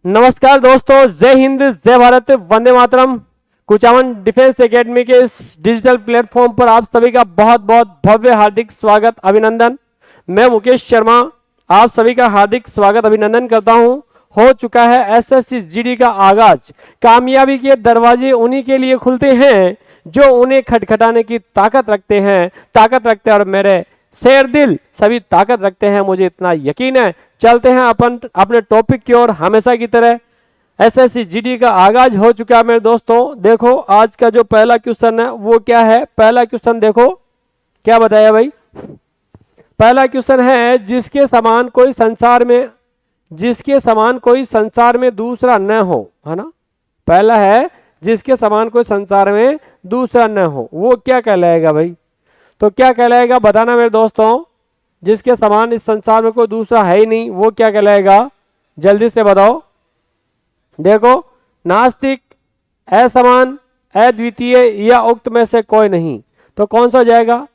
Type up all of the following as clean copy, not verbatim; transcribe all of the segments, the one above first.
नमस्कार दोस्तों, जय हिंद, जय भारत, वंदे मातरम। कुचामन डिफेंस एकेडमी के इस डिजिटल प्लेटफॉर्म पर आप सभी का बहुत बहुत भव्य हार्दिक स्वागत, अभिनंदन। मैं मुकेश शर्मा आप सभी का हार्दिक स्वागत अभिनंदन करता हूं। हो चुका है एसएससी जीडी का आगाज। कामयाबी के दरवाजे उन्हीं के लिए खुलते हैं जो उन्हें खटखटाने की ताकत रखते हैं और मेरे शेर दिल सभी ताकत रखते हैं, मुझे इतना यकीन है। चलते हैं अपन अपने टॉपिक की ओर। हमेशा की तरह एसएससी जीडी का आगाज हो चुका है मेरे दोस्तों। देखो आज का जो पहला क्वेश्चन है वो क्या है। पहला क्वेश्चन देखो क्या बताया भाई। पहला क्वेश्चन है जिसके समान कोई संसार में दूसरा न हो, है ना। पहला है जिसके समान कोई संसार में दूसरा न हो, वो क्या कहलाएगा भाई। तो क्या कहलाएगा बताना मेरे दोस्तों। जिसके समान इस संसार में कोई दूसरा है ही नहीं, वो क्या कहलाएगा, जल्दी से बताओ। देखो, नास्तिक, असमान, अद्वितीय या उक्त में से कोई नहीं। तो कौन सा हो जाएगा,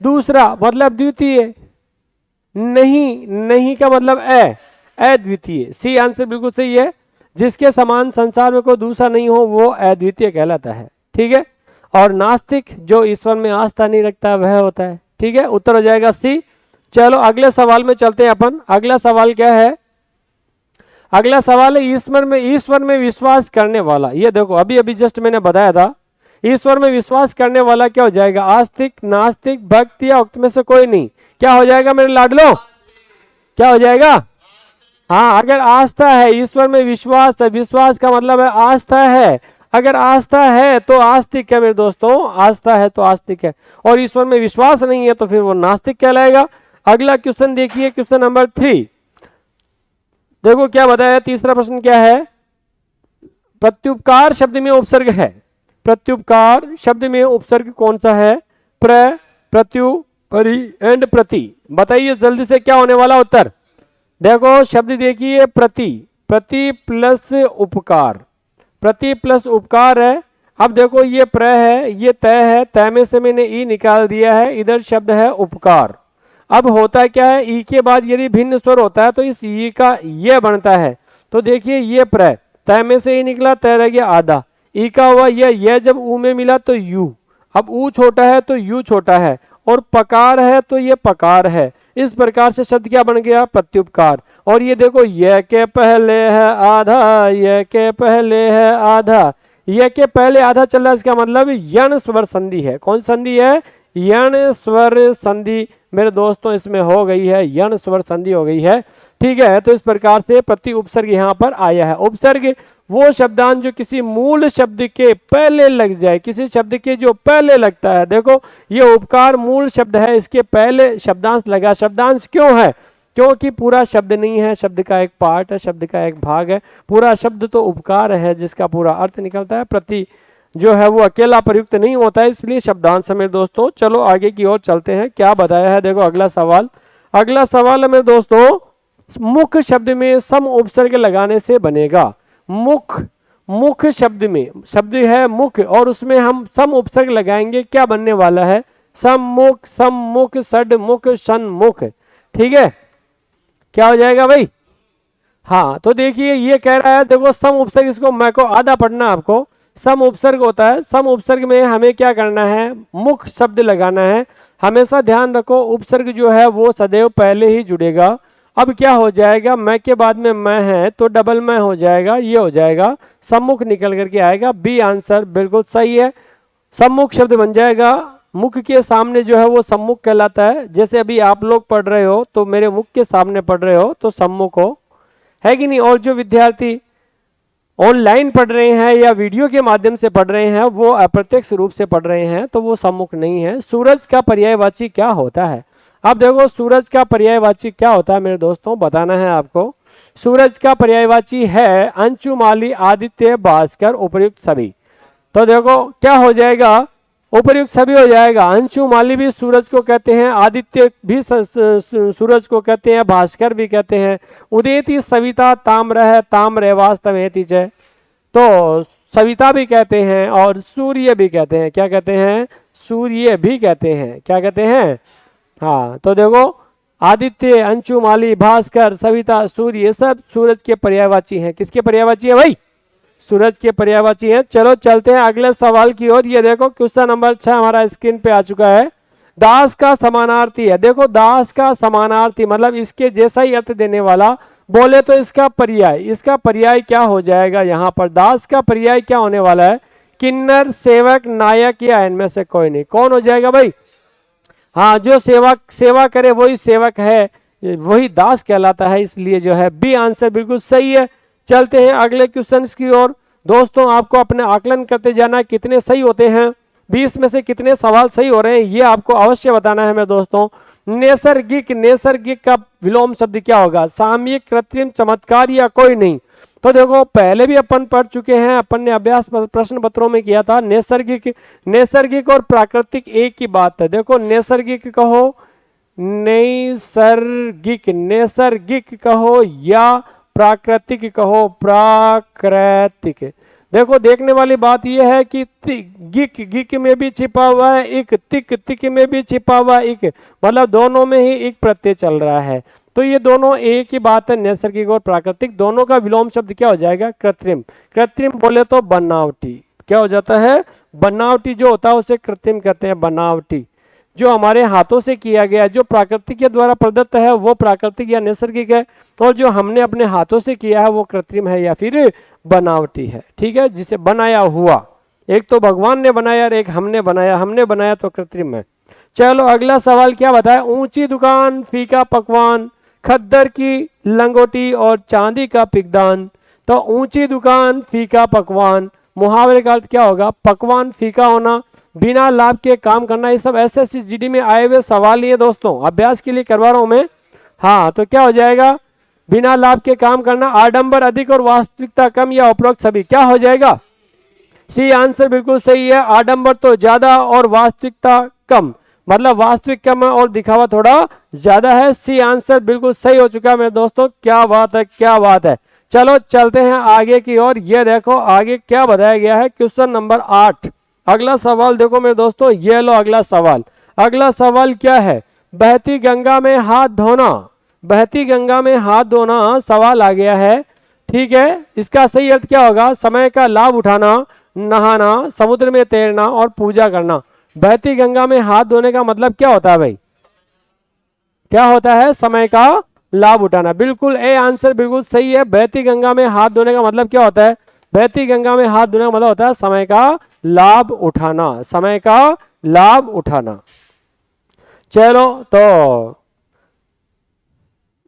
दूसरा मतलब द्वितीय। नहीं का मतलब अद्वितीय। सी आंसर बिल्कुल सही है। जिसके समान संसार में कोई दूसरा नहीं हो वो अद्वितीय कहलाता है, ठीक है। और नास्तिक जो ईश्वर में आस्था नहीं रखता वह होता है, ठीक है। उत्तर हो जाएगा सी। चलो अगले सवाल में चलते हैं अपन। अगला सवाल क्या है। अगला सवाल है ईश्वर में विश्वास करने वाला। ये देखो अभी अभी जस्ट मैंने बताया था, ईश्वर में विश्वास करने वाला क्या हो जाएगा, आस्तिक, नास्तिक, भक्त या उक्त में से कोई नहीं। क्या हो जाएगा मेरे लाडलो, क्या हो जाएगा। हाँ, अगर आस्था है, ईश्वर में विश्वास है, विश्वास का मतलब है आस्था है। अगर आस्था है तो आस्तिक है मेरे दोस्तों, आस्था है तो आस्तिक है। और ईश्वर में विश्वास नहीं है तो फिर वो नास्तिक कहलाएगा। अगला क्वेश्चन देखिए, क्वेश्चन नंबर 3। देखो क्या बताया, तीसरा प्रश्न क्या है। प्रत्युपकार शब्द में उपसर्ग है। प्रत्युपकार शब्द में उपसर्ग कौन सा है, प्र, प्रत्यु, परि एंड प्रति। बताइए जल्दी से क्या होने वाला उत्तर। देखो शब्द देखिए, प्रति, प्रति प्लस उपकार, प्रति प्लस उपकार है। अब देखो ये प्र है, ये तय है, तय में से मैंने ई निकाल दिया है, इधर शब्द है उपकार। अब होता क्या है, ई के बाद यदि भिन्न स्वर होता है तो इस ई का ये बनता है। तो देखिए ये प्र, तय में से ई निकला, तय रह गया आधा, ई का हुआ ये जब ऊ में मिला तो यू। अब ऊ छोटा है तो यू छोटा है, और पकार है तो ये पकार है। इस प्रकार से शब्द क्या बन गया, प्रत्युपकार। और ये देखो ये के पहले है आधा, ये के पहले है आधा, ये के पहले आधा चल रहा है, इसका मतलब यण स्वर संधि है। कौन संधि है, यण स्वर संधि मेरे दोस्तों इसमें हो गई है, यण स्वर संधि हो गई है, ठीक है। तो इस प्रकार से प्रति उपसर्ग यहाँ पर आया है। उपसर्ग वो शब्दांश जो किसी मूल शब्द के पहले लग जाए, किसी शब्द के जो पहले लगता है। देखो ये उपकार मूल शब्द है, इसके पहले शब्दांश लगा। शब्दांश क्यों है, क्योंकि पूरा शब्द नहीं है, शब्द का एक पार्ट है, शब्द का एक भाग है। पूरा शब्द तो उपकार है जिसका पूरा अर्थ निकलता है, प्रति जो है वो अकेला प्रयुक्त नहीं होता है, इसलिए शब्दांश मेरे दोस्तों। चलो आगे की ओर चलते हैं, क्या बताया है। देखो अगला सवाल, अगला सवाल है मेरे दोस्तों, मुख शब्द में सम उपसर्ग लगाने से बनेगा। मुख शब्द में, शब्द है मुख और उसमें हम सम उपसर्ग लगाएंगे, क्या बनने वाला है, सम्मुख, सम्मुख, षडमुख, सन्मुख, ठीक है। क्या हो जाएगा भाई। हाँ तो देखिए ये कह रहा है, देखो सम उपसर्ग, इसको मैं को आधा पढ़ना आपको। सम उपसर्ग होता है, सम उपसर्ग में हमें क्या करना है, मुख शब्द लगाना है। हमेशा ध्यान रखो उपसर्ग जो है वो सदैव पहले ही जुड़ेगा। अब क्या हो जाएगा, मैं के बाद में मैं है तो डबल मैं हो जाएगा, ये हो जाएगा सम्मुख निकल करके आएगा। बी आंसर बिल्कुल सही है, सम्मुख शब्द बन जाएगा। मुख के सामने जो है वो सम्मुख कहलाता है। जैसे अभी आप लोग पढ़ रहे हो तो मेरे मुख के सामने पढ़ रहे हो तो सम्मुख हो, है कि नहीं। और जो विद्यार्थी ऑनलाइन पढ़ रहे हैं या वीडियो के माध्यम से पढ़ रहे हैं वो अप्रत्यक्ष रूप से पढ़ रहे हैं तो वो सम्मुख नहीं है। सूरज का पर्यायवाची क्या होता है। अब देखो सूरज का पर्यायवाची क्या होता है मेरे दोस्तों, बताना है आपको। सूरज का पर्यायवाची है अंशुमाली, आदित्य, भास्कर, उपर्युक्त सभी। तो देखो क्या हो जाएगा, उपर्युक्त सभी हो जाएगा। अंशुमाली भी सूरज को कहते हैं, आदित्य भी सूरज को कहते हैं, भास्कर भी कहते हैं। उदेति सविता ताम्र है, ताम्र वास्तवेति च, तो सविता भी कहते हैं और सूर्य भी कहते हैं। क्या कहते हैं, सूर्य भी कहते हैं, क्या कहते हैं। हाँ तो देखो आदित्य, अंशु, माली, भास्कर, सविता, सूर्य, ये सब सूरज के पर्यायवाची हैं। किसके पर्यायवाची है भाई? सूरज के पर्यायवाची हैं। चलो चलते हैं अगले सवाल की ओर। ये देखो क्वेश्चन नंबर 6 हमारा स्क्रीन पे आ चुका है। दास का समानार्थी है। देखो दास का समानार्थी मतलब इसके जैसा ही अर्थ देने वाला, बोले तो इसका पर्याय। इसका पर्याय क्या हो जाएगा? यहाँ पर दास का पर्याय क्या होने वाला है? किन्नर, सेवक, नायक या इनमें से कोई नहीं। कौन हो जाएगा भाई? हाँ, जो सेवा करे वही सेवक है, वही दास कहलाता है। इसलिए जो है बी आंसर बिल्कुल सही है। चलते हैं अगले क्वेश्चन की ओर। दोस्तों आपको अपने आकलन करते जाना कितने सही होते हैं, 20 में से कितने सवाल सही हो रहे हैं, ये आपको अवश्य बताना है मेरे दोस्तों। नैसर्गिक, नैसर्गिक का विलोम शब्द क्या होगा? सामयिक, कृत्रिम, चमत्कार या कोई नहीं। तो देखो पहले भी अपन पढ़ चुके हैं, अपन ने अभ्यास प्रश्न पत्रों में किया था। नैसर्गिक, नैसर्गिक और प्राकृतिक एक ही बात है। देखो नैसर्गिक कहो, नैसर्गिक, नैसर्गिक कहो या प्राकृतिक कहो, प्राकृतिक। देखो देखने वाली बात यह है कि गिक, गिक में भी छिपा हुआ है एक, तिक, तिक में भी छिपा हुआ एक, मतलब दोनों में ही एक प्रत्यय चल रहा है। तो ये दोनों एक ही बात है, नैसर्गिक और प्राकृतिक। दोनों का विलोम शब्द क्या हो जाएगा? कृत्रिम। कृत्रिम बोले तो बनावटी। क्या हो जाता है? बनावटी जो होता है उसे कृत्रिम कहते हैं, बनावटी। जो हमारे हाथों से किया गया, जो प्राकृतिक के द्वारा प्रदत्त है वो प्राकृतिक या नैसर्गिक है, और जो हमने अपने हाथों से किया है वो कृत्रिम है या फिर बनावटी है। ठीक है, जिसे बनाया हुआ, एक तो भगवान ने बनाया और एक हमने बनाया। हमने बनाया तो कृत्रिम है। चलो अगला सवाल क्या बताया? ऊंची दुकान, फीका पकवान, खद्दर की लंगोटी और चांदी का पिगदान। तो ऊंची दुकान, फीका पकवान, मुहावरे का अर्थ क्या होगा? पकवान फीका होना, बिना लाभ के काम करना। ये सब एसएससी जीडी में आए हुए सवाल ही है दोस्तों, अभ्यास के लिए करवा रहा हूं मैं। हाँ, तो क्या हो जाएगा? बिना लाभ के काम करना, आडंबर अधिक और वास्तविकता कम या उपरोक्त सभी। क्या हो जाएगा? सी आंसर बिल्कुल सही है। आडंबर तो ज्यादा और वास्तविकता कम, मतलब वास्तविक कम है और दिखावा थोड़ा ज्यादा है। सी आंसर बिल्कुल सही हो चुका है मेरे दोस्तों। क्या बात है, क्या बात है। चलो चलते हैं आगे की ओर। ये देखो आगे क्या बताया गया है, क्वेश्चन नंबर 8। अगला सवाल देखो मेरे दोस्तों, ये लो अगला सवाल। अगला सवाल क्या है? बहती गंगा में हाथ धोना। बहती गंगा में हाथ धोना सवाल आ गया है। ठीक है, इसका सही अर्थ क्या होगा? समय का लाभ उठाना, नहाना, समुद्र में तैरना और पूजा करना। बहती गंगा में हाथ धोने का मतलब क्या होता है भाई? क्या होता है? समय का लाभ उठाना। बिल्कुल ए आंसर बिल्कुल सही है। बहती गंगा में हाथ धोने का मतलब क्या होता है? बहती गंगा में हाथ धोने का मतलब होता है समय का लाभ उठाना, समय का लाभ उठाना। चलो तो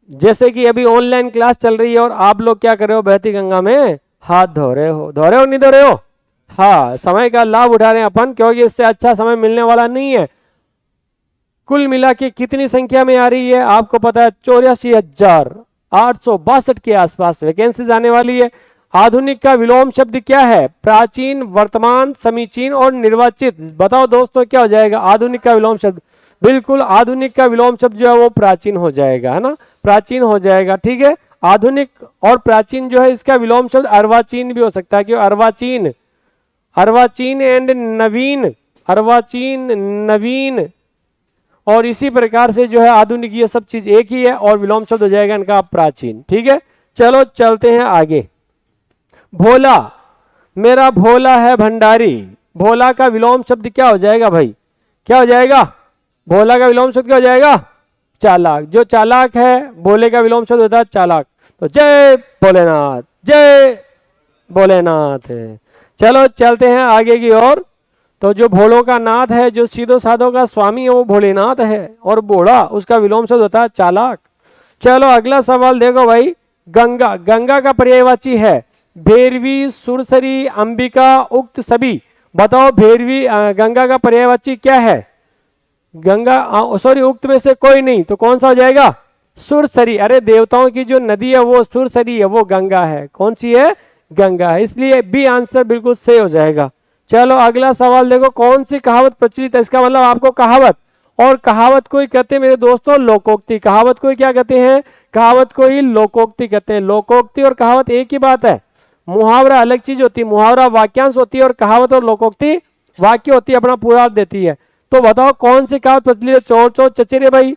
जैसे कि अभी ऑनलाइन क्लास चल रही है और आप लोग क्या कर रहे हो? बहती गंगा में हाथ धो रहे हो। धो रहे हो नहीं धो रहे हो? हाँ, समय का लाभ उठा रहे हैं अपन, क्योंकि इससे अच्छा समय मिलने वाला नहीं है। कुल मिला के कितनी संख्या में आ रही है आपको पता है? 84,862 के आसपास वैकेंसीज आने वाली है। आधुनिक का विलोम शब्द क्या है? प्राचीन, वर्तमान, समीचीन और निर्वाचित। बताओ दोस्तों क्या हो जाएगा आधुनिक का विलोम शब्द? बिल्कुल आधुनिक का विलोम शब्द जो है वो प्राचीन हो जाएगा, है ना? प्राचीन हो जाएगा। ठीक है, आधुनिक और प्राचीन जो है इसका विलोम शब्द अर्वाचीन भी हो सकता है। क्यों? अर्वाचीन, अर्वाचीन एंड नवीन, अर्वाचीन, नवीन, और इसी प्रकार से जो है आधुनिक, ये सब चीज एक ही है और विलोम शब्द हो जाएगा इनका प्राचीन। ठीक है, चलो चलते हैं आगे। भोला, मेरा भोला है भंडारी। भोला का विलोम शब्द क्या हो जाएगा भाई? क्या हो जाएगा? भोला का विलोम शब्द क्या हो जाएगा? चालाक। जो चालाक है भोले का विलोम शब्द होता है चालाक। तो जय भोलेनाथ, जय भोलेनाथ। चलो चलते हैं आगे की ओर। तो जो भोलों का नाथ है, जो सीधो साधो का स्वामी है वो भोलेनाथ है, और भोला उसका विलोम शब्द होता है चालाक। चलो अगला सवाल देखो भाई। गंगा, गंगा का पर्यायवाची है भैरवी, सुरसरी, अंबिका, उक्त सभी। बताओ भैरवी, गंगा का पर्यायवाची क्या है? गंगा, सॉरी, उक्त में से कोई नहीं, तो कौन सा हो जाएगा? सुरसरी। अरे देवताओं की जो नदी है वो सुरसरी है, वो गंगा है। कौन सी है? गंगा है। इसलिए बी आंसर बिल्कुल सही हो जाएगा। चलो अगला सवाल देखो। कौन सी कहावत प्रचलित है? इसका मतलब आपको कहावत, और कहावत को ही कहते हैं मेरे दोस्तों लोकोक्ति। कहावत को ही क्या कहते हैं? कहावत को ही लोकोक्ति कहते हैं। लोकोक्ति और कहावत एक ही बात है। मुहावरा अलग चीज होती है, मुहावरा वाक्यांश होती है और कहावत और लोकोक्ति वाक्य होती है, अपना पूरा अर्थ देती है। तो बताओ कौन सी कहावत प्रचलित है? चोर चोर चचेरे भाई,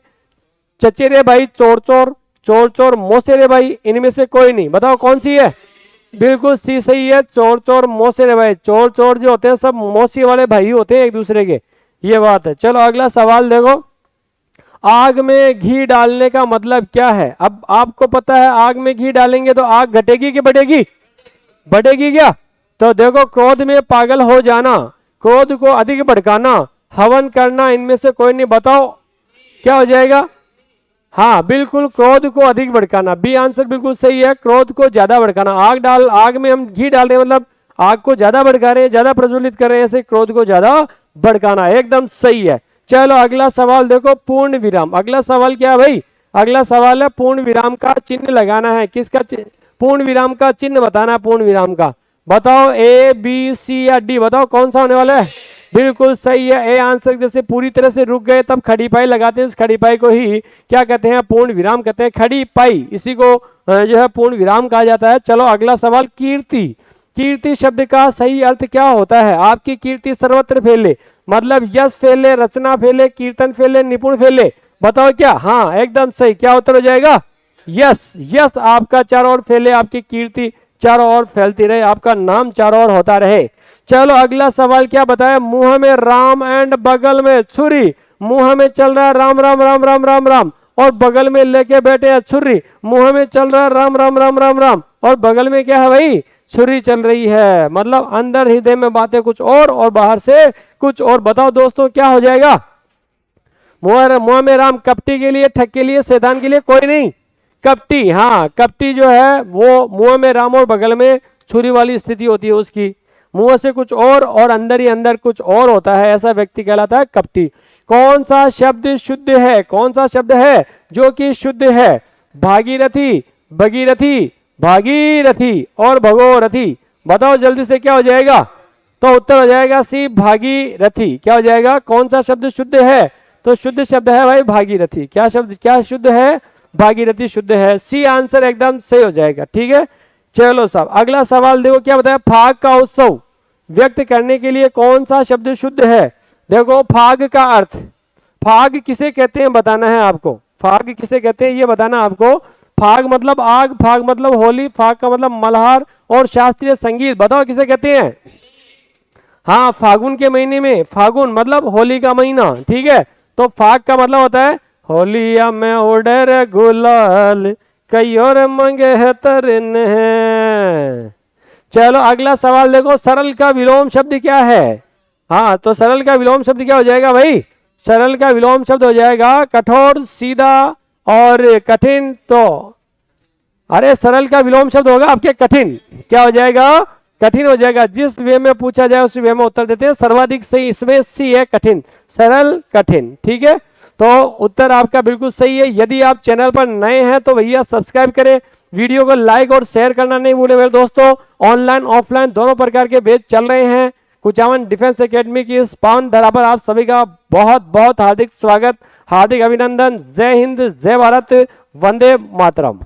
चचेरे भाई चोर चोर, चोर चोर मोसेरे भाई, इनमें से कोई नहीं, बताओ कौन सी है? बिल्कुल सी सही है, चोर चोर मोसेरे भाई। चोर चोर जो होते हैं सब मौसी वाले भाई होते हैं एक दूसरे के, ये बात है। चलो अगला सवाल देखो, आग में घी डालने का मतलब क्या है? अब आपको पता है आग में घी डालेंगे तो आग घटेगी कि बढ़ेगी? बढ़ेगी क्या? तो देखो, क्रोध में पागल हो जाना, क्रोध को अधिक भड़काना, हवन करना, इनमें से कोई नहीं, बताओ क्या हो जाएगा? हाँ बिल्कुल, क्रोध को अधिक भड़काना, बी आंसर बिल्कुल सही है, क्रोध को ज्यादा भड़काना। आग में हम घी डाल रहे हैं मतलब आग को ज्यादा भड़का रहे हैं, ज्यादा प्रज्वलित कर रहे हैं, ऐसे क्रोध को ज्यादा भड़काना, एकदम सही है। चलो अगला सवाल देखो, पूर्ण विराम। अगला सवाल क्या है भाई? अगला सवाल है पूर्ण विराम का चिन्ह लगाना है। किसका पूर्ण विराम का चिन्ह बताना है? पूर्ण विराम का बताओ, ए बी सी या डी, बताओ कौन सा होने वाला है? बिल्कुल सही है, ए आंसर। जैसे पूरी तरह से रुक गए तब खड़ी पाई लगाते हैं, इस खड़ी पाई को ही क्या कहते हैं? पूर्ण विराम कहते हैं, खड़ी पाई, इसी को जो है पूर्ण विराम कहा जाता है। चलो अगला सवाल, कीर्ति। कीर्ति शब्द का सही अर्थ क्या होता है? आपकी कीर्ति सर्वत्र फैले, मतलब यश फैले, रचना फैले, कीर्तन फैले, निपुण फैले, बताओ क्या? हाँ एकदम सही, क्या उत्तर हो जाएगा? यश। यश आपका चारों ओर फैले, आपकी कीर्ति चारों ओर फैलती रहे, आपका नाम चारों ओर होता रहे। चलो अगला सवाल क्या बताया? मुंह में राम एंड बगल में छुरी। मुंह में चल रहा है राम राम राम राम राम राम, और बगल में लेके बैठे हैं छुरी। मुंह में चल रहा है राम राम राम राम राम, और बगल में क्या है भाई? छुरी चल रही है, मतलब अंदर हृदय में बातें कुछ और बाहर से कुछ और। बताओ दोस्तों क्या हो जाएगा? मुंह में राम कपटी के लिए, ठग के लिए, शैतान के लिए, कोई नहीं, कपटी। हाँ कपटी जो है वो मुंह में राम और बगल में छुरी वाली स्थिति होती है उसकी, मुंह से कुछ और अंदर ही अंदर कुछ और होता है, ऐसा व्यक्ति कहलाता है कपटी। कौन सा शब्द शुद्ध है? कौन सा शब्द है जो कि शुद्ध है? भागीरथी, भगीरथी, भागीरथी और भगोरथी, बताओ जल्दी से क्या हो जाएगा? तो उत्तर हो जाएगा सी, भागीरथी। क्या हो जाएगा? कौन सा शब्द शुद्ध है? तो शुद्ध शब्द है भाई भागीरथी। क्या शब्द क्या शुद्ध है? भागीरथी शुद्ध है, सी आंसर एकदम सही हो जाएगा। ठीक है, चलो साहब अगला सवाल देखो, क्या बताया? फाग का उत्सव व्यक्त करने के लिए कौन सा शब्द शुद्ध है? देखो, फाग का अर्थ, फाग किसे कहते हैं बताना है आपको। फाग किसे कहते हैं ये बताना आपको। फाग मतलब आग, फाग मतलब होली, फाग का मतलब मल्हार और शास्त्रीय संगीत, बताओ किसे कहते हैं? हाँ फागुन के महीने में, फागुन मतलब होली का महीना। ठीक है, तो फाग का मतलब होता है होलिया में उड़े गुलाल, कई और मंगे है तरने। चलो अगला सवाल देखो, सरल का विलोम शब्द क्या है? हाँ तो सरल का विलोम शब्द क्या हो जाएगा भाई? सरल का विलोम शब्द हो जाएगा कठोर, सीधा और कठिन। तो अरे सरल का विलोम शब्द होगा आपके कठिन। क्या हो जाएगा? कठिन हो जाएगा। जिस वे में पूछा जाए उस वे में उत्तर देते हैं, सर्वाधिक सही इसमें सी है, कठिन, सरल कठिन। ठीक है, तो उत्तर आपका बिल्कुल सही है। यदि आप चैनल पर नए हैं तो भैया सब्सक्राइब करें, वीडियो को लाइक और शेयर करना नहीं भूले मेरे दोस्तों। ऑनलाइन ऑफलाइन दोनों प्रकार के बैच चल रहे हैं। कुचामन डिफेंस एकेडमी की इस पावन धरा पर आप सभी का बहुत बहुत हार्दिक स्वागत, हार्दिक अभिनंदन। जय हिंद, जय भारत, वंदे मातरम।